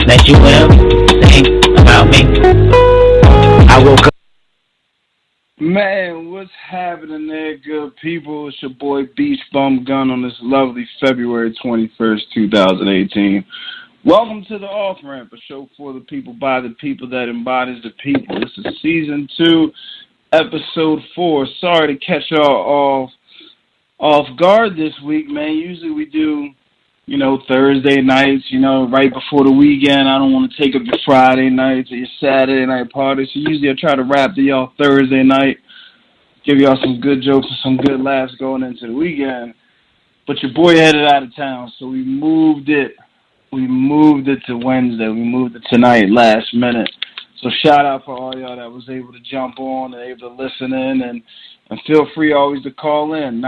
that you will think about me. I woke up. Man, what's happening there, good people? It's your boy Beach Bum Gun on this lovely February 21st, 2018. Welcome to the Off Ramp, a show for the people, by the people, that embodies the people. This is Season 2, Episode 4. Sorry to catch y'all off guard this week, man. Usually we do, Thursday nights, right before the weekend. I don't want to take up your Friday nights or your Saturday night parties. So usually I try to wrap to y'all Thursday night, give y'all some good jokes and some good laughs going into the weekend. But your boy headed out of town, so we moved it. We moved it to Wednesday. We moved it tonight, last minute. So shout out for all y'all that was able to jump on and able to listen in. And feel free always to call in,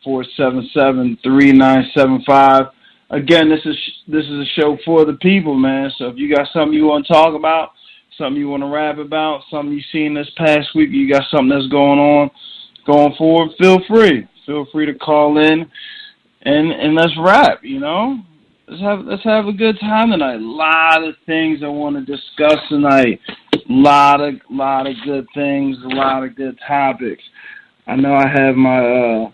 929-477-3975. Again, this is a show for the people, man. So if you got something you want to talk about, something you want to rap about, something you've seen this past week, you got something that's going on, going forward, feel free. Feel free to call in and let's rap, Let's have a good time tonight. A lot of things I want to discuss tonight. Lot of good things. A lot of good topics. I know I have my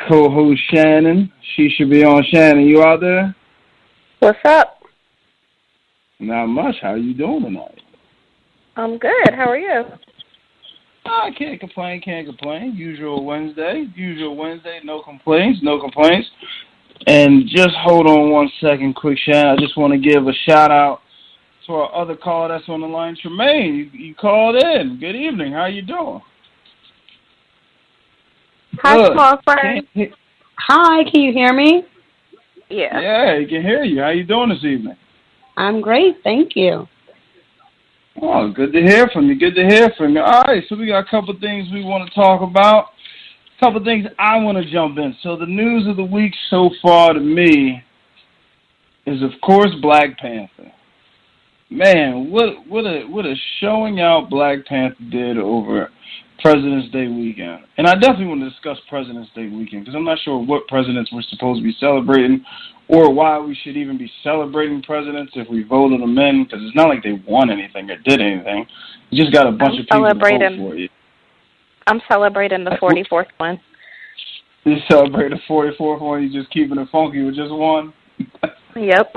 co-host Shannon. She should be on. Shannon, you out there? What's up? Not much. How you doing tonight? I'm good. How are you? I can't complain. Usual Wednesday. No complaints. And just hold on one second, quick, Shannon. I just want to give a shout-out to our other caller that's on the line, Tremin. You called in. Good evening. How you doing? Hi, small friend. Hi, can you hear me? Yeah. Yeah, he can hear you. How you doing this evening? I'm great, thank you. Oh, good to hear from you. All right, so we got a couple things we want to talk about. Couple things I want to jump in. So the news of the week so far to me is, of course, Black Panther. Man, what a showing out Black Panther did over President's Day weekend. And I definitely want to discuss President's Day weekend because I'm not sure what presidents we're supposed to be celebrating or why we should even be celebrating presidents if we voted them in, because it's not like they won anything or did anything. You just got a bunch of people to vote for you. I'm celebrating the 44th one. You celebrate the 44th one, you just keeping it funky with just one? Yep.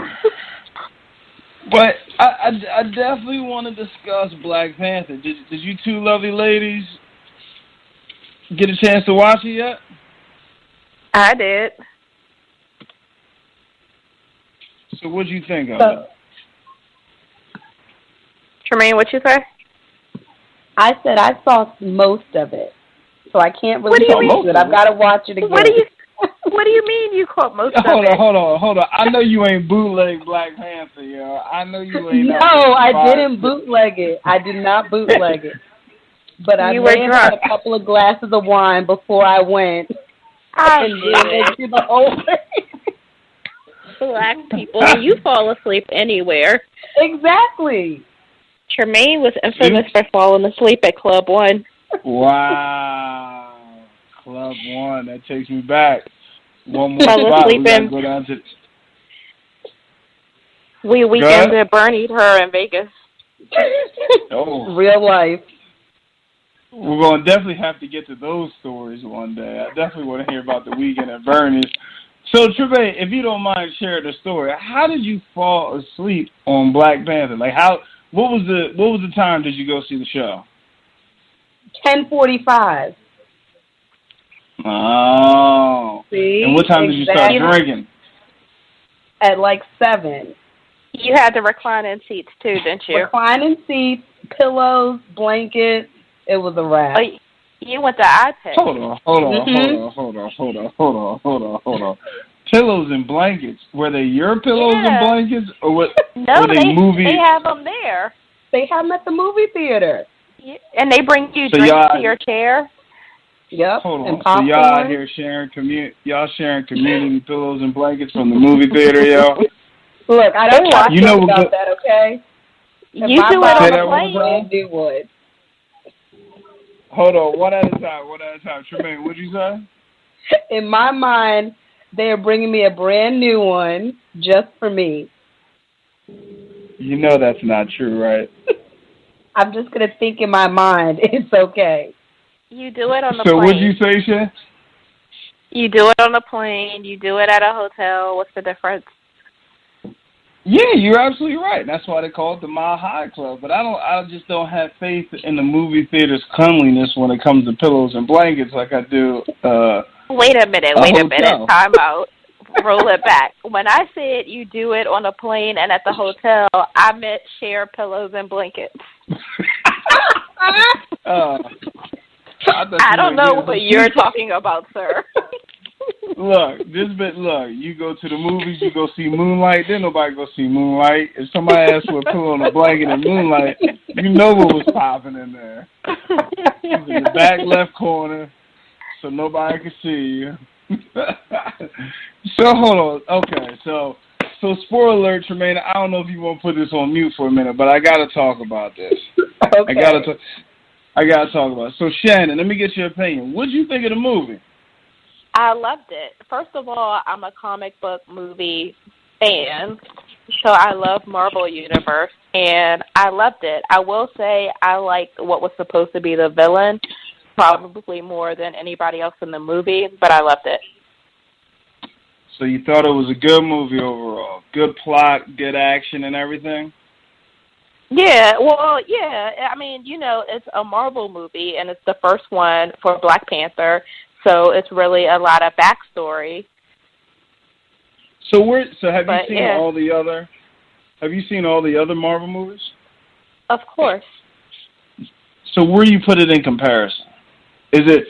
But I definitely want to discuss Black Panther. Did you two lovely ladies get a chance to watch it yet? I did. So what'd you think of it? Tremin, what you say? I said I saw most of it, so I can't really talk to it. I've got to watch it again. What do you mean you caught most of it? Hold on. I know you ain't bootleg Black Panther, yo. I know you ain't. No, I didn't bootleg it. I did not bootleg it. But I had a couple of glasses of wine before I went. I did the whole thing. Black people, you fall asleep anywhere. Exactly. Tremin was infamous for falling asleep at Club 1. Wow. Club 1. That takes me back. One more Fell spot. asleep We gotta go down to... We weekended at Bernie's her in Vegas. Oh. Real life. We're going to definitely have to get to those stories one day. I definitely want to hear about the weekend at Bernie's. So, Tremin, if you don't mind sharing the story, how did you fall asleep on Black Panther? Like, what was the time did you go see the show? 10:45. Oh. See? And what time did you start drinking? At like 7. You had the reclining seats too, didn't you? Reclining seats, pillows, blankets. It was a wrap. Oh, you went to iTech. Hold on. Pillows and blankets. Were they your pillows and blankets, or were they movie? They have them there. They have them at the movie theater. Yeah. And they bring you drinks to your chair. Yep. Hold on. So y'all out here sharing community pillows and blankets from the movie theater, yo. Look, I don't want to talk about that, okay? You do it on the plane. Do would. Hold on, one at a time. Tremin, what'd you say? In my mind, they're bringing me a brand new one just for me. You know that's not true, right? I'm just going to think in my mind. It's okay. You do it on the So plane. what'd you say, Shan? You do it on the plane. You do it at a hotel. What's the difference? Yeah, you're absolutely right. That's why they call it the Mile High Club. But I just don't have faith in the movie theater's cleanliness when it comes to pillows and blankets like I do. Wait a minute. Time out. Roll it back. When I said you do it on a plane and at the hotel, I meant share pillows and blankets. I don't know what you're talking about, sir. Look, you go to the movies, you go see Moonlight, then nobody go see Moonlight. If somebody asks for a pillow and a blanket in Moonlight, you know what was popping in there. It's in the back left corner, so nobody can see you. So, hold on. Okay, so spoiler alert, Tremin, I don't know if you want to put this on mute for a minute, but I got to talk about this. Okay. I got to talk about it. So, Shannon, let me get your opinion. What did you think of the movie? I loved it. First of all, I'm a comic book movie fan, so I love Marvel Universe, and I loved it. I will say I liked what was supposed to be the villain probably more than anybody else in the movie, but I loved it. So you thought it was a good movie overall? Good plot, good action, and everything? Yeah, well, yeah. I mean, it's a Marvel movie, and it's the first one for Black Panther, so it's really a lot of backstory. So have you seen all the other? Have you seen all the other Marvel movies? Of course. So where do you put it in comparison? Is it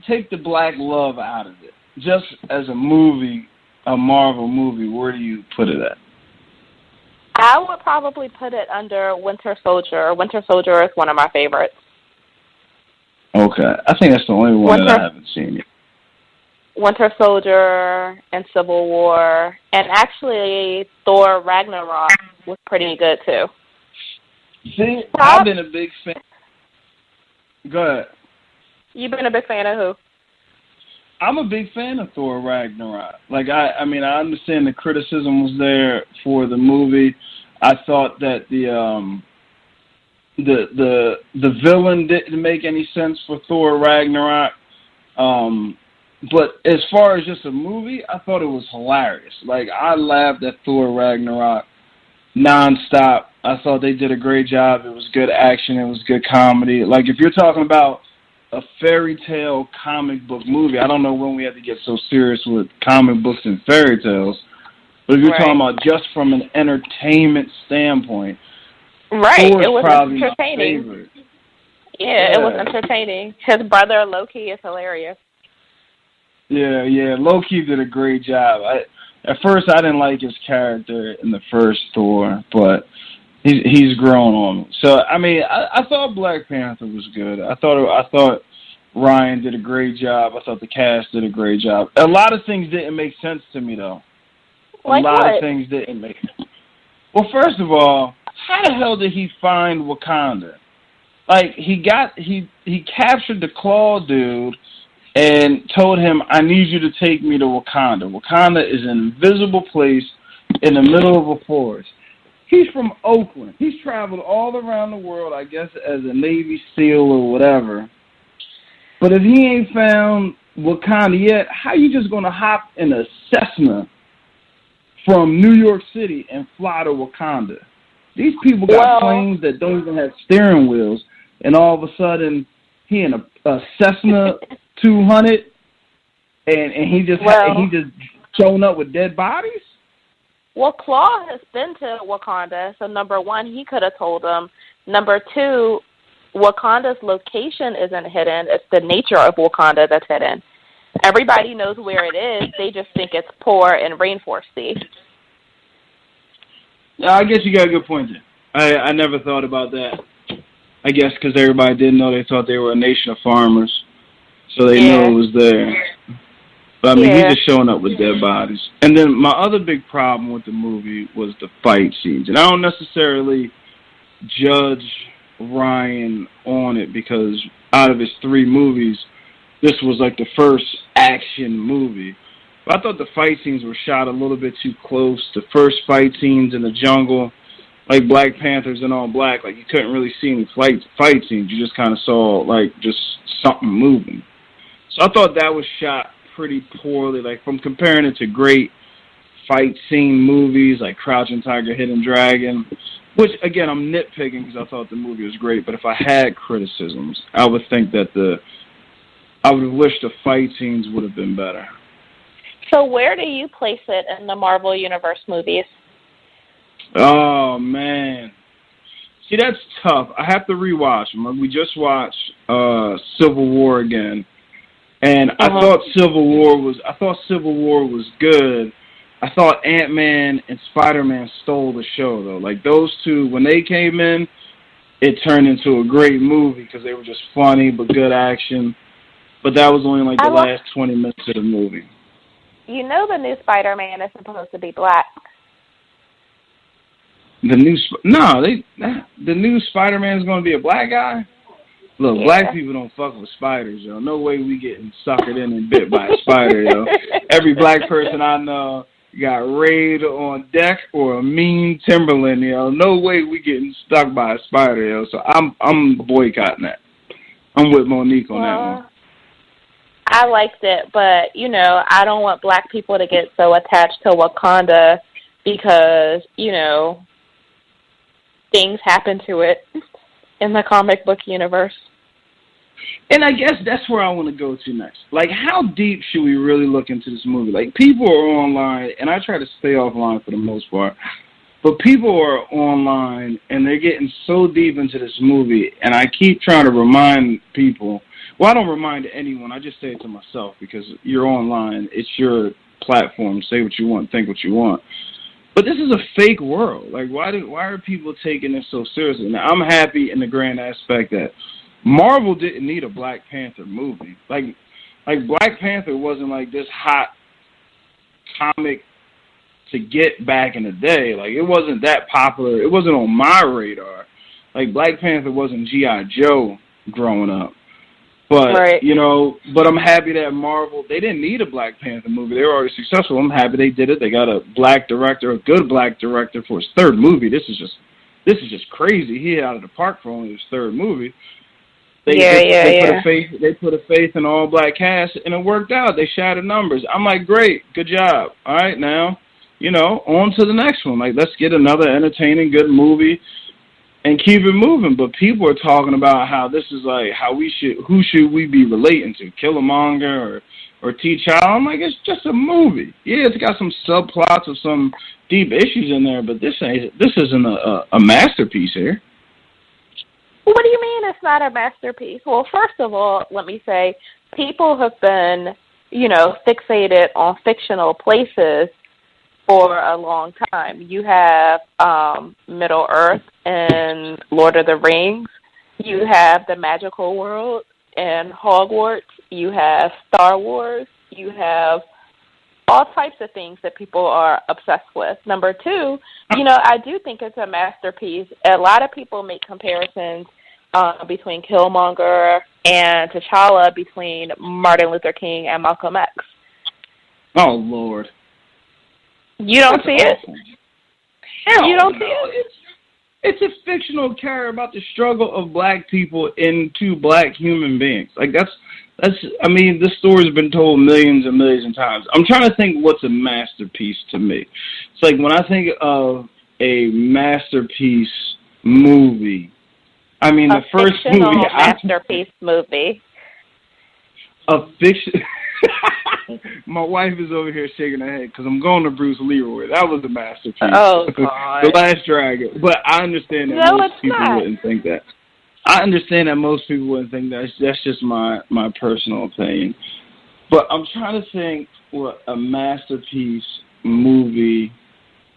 take the Black Love out of it? Just as a movie, a Marvel movie, where do you put it at? I would probably put it under Winter Soldier. Winter Soldier is one of my favorites. Okay. I think that's the only one that I haven't seen yet. Winter Soldier and Civil War. And actually, Thor Ragnarok was pretty good, too. See, I've been a big fan. Go ahead. You've been a big fan of who? I'm a big fan of Thor Ragnarok. Like, I understand the criticism was there for the movie. I thought that the villain didn't make any sense for Thor Ragnarok. But as far as just a movie, I thought it was hilarious. Like, I laughed at Thor Ragnarok nonstop. I thought they did a great job. It was good action. It was good comedy. Like, if you're talking about a fairy tale comic book movie, I don't know when we had to get so serious with comic books and fairy tales, but if you're talking about just from an entertainment standpoint, Thor's it was probably entertaining. my favorite. Yeah, it was entertaining. His brother Loki is hilarious. Yeah, Loki did a great job. At first, I didn't like his character in the first Thor, but he's grown on me. So, I thought Black Panther was good. I thought Ryan did a great job. I thought the cast did a great job. A lot of things didn't make sense to me, though. Like a lot what? of things didn't make sense. Well, first of all, how the hell did he find Wakanda? Like, he captured the Claw dude and told him, I need you to take me to Wakanda. Wakanda is an invisible place in the middle of a forest. He's from Oakland. He's traveled all around the world, I guess, as a Navy SEAL or whatever. But if he ain't found Wakanda yet, how you just going to hop in a Cessna from New York City and fly to Wakanda? These people got planes that don't even have steering wheels, and all of a sudden, he in a Cessna 200, and he just showing up with dead bodies? Well, Claw has been to Wakanda, so number one, he could have told them. Number two, Wakanda's location isn't hidden. It's the nature of Wakanda that's hidden. Everybody knows where it is. They just think it's poor and rainforesty. Yeah, I guess you got a good point there. I never thought about that. I guess because everybody didn't know. They thought they were a nation of farmers, so they knew it was there. But, he's just showing up with dead bodies. And then my other big problem with the movie was the fight scenes. And I don't necessarily judge Ryan on it because out of his 3 movies, this was like the first action movie. But I thought the fight scenes were shot a little bit too close. The first fight scenes in the jungle, like Black Panthers and All Black, like you couldn't really see any fight scenes. You just kind of saw like just something moving. So I thought that was shot pretty poorly. Like from comparing it to great fight scene movies like Crouching Tiger, Hidden Dragon, which again I'm nitpicking because I thought the movie was great. But if I had criticisms, I would think that I would have wished the fight scenes would have been better. So where do you place it in the Marvel Universe movies? Oh, man. See, that's tough. I have to rewatch them. We just watched Civil War again. And I thought Civil War was good. I thought Ant-Man and Spider-Man stole the show, though. Like, those two, when they came in, it turned into a great movie because they were just funny but good action. But that was only, like, the last 20 minutes of the movie. You know the new Spider-Man is supposed to be black. The new Spider-Man is going to be a black guy? Look, black people don't fuck with spiders, yo. No way we getting suckered in and bit by a spider, yo. Every black person I know got raid on deck or a mean Timberland, yo. No way we getting stuck by a spider, yo. So I'm boycotting that. I'm with Monique on that one. I liked it, but, you know, I don't want black people to get so attached to Wakanda because, you know, things happen to it in the comic book universe. And I guess that's where I want to go to next. Like, how deep should we really look into this movie? Like, people are online, and I try to stay offline for the most part, but people are online, and they're getting so deep into this movie, and I keep trying to remind people. Well, I don't remind anyone. I just say it to myself because you're online. It's your platform. Say what you want. Think what you want. But this is a fake world. Like, why are people taking this so seriously? Now, I'm happy in the grand aspect that Marvel didn't need a Black Panther movie. Like Black Panther wasn't like this hot comic to get back in the day. Like, it wasn't that popular. It wasn't on my radar. Like, Black Panther wasn't G.I. Joe growing up. But, you know, but I'm happy that Marvel, they didn't need a Black Panther movie. They were already successful. I'm happy they did it. They got a black director, a good black director for his third movie. This is just crazy. He hit out of the park for only his third movie. They put a faith in all black cast, and it worked out. They shattered numbers. I'm like, great, good job. All right, now, you know, on to the next one. Like, let's get another entertaining, good movie and keep it moving. But people are talking about how this is like who should we be relating to, Killmonger or T'Challa? I'm like, it's just a movie. Yeah, it's got some subplots of some deep issues in there, but this isn't a masterpiece here. What do you mean it's not a masterpiece? Well, first of all, let me say, people have been, you know, fixated on fictional places for a long time. You have Middle Earth and Lord of the Rings. You have the magical world and Hogwarts. You have Star Wars. You have all types of things that people are obsessed with. Number two, you know, I do think it's a masterpiece. A lot of people make comparisons between Killmonger and T'Challa, between Martin Luther King and Malcolm X. Oh, Lord. You don't see it? Hell you don't no. see it? It's a fictional character about the struggle of black people into black human beings. Like, that's. I mean, this story's been told millions and millions of times. I'm trying to think what's a masterpiece to me. It's like when I think of a masterpiece movie, I mean, the first movie. Masterpiece movie. A fiction. My wife is over here shaking her head because I'm going to Bruce Leroy. That was a masterpiece. Oh, God. The Last Dragon. But I understand that most people wouldn't think that. I understand that most people wouldn't think that. That's just my personal opinion. But I'm trying to think what a masterpiece movie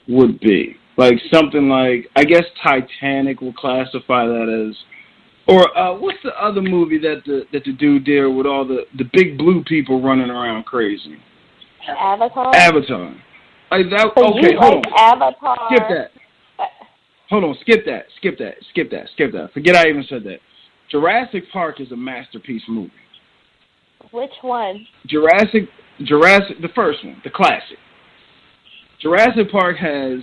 would be. Like something like, I guess Titanic will classify that as. Or what's the other movie that the dude did with all the big blue people running around crazy? Avatar. Like that. So okay, you hold like on. Avatar. Skip that. Hold on. Skip that. Forget I even said that. Jurassic Park is a masterpiece movie. Which one? Jurassic Jurassic, the first one, the classic. Jurassic Park has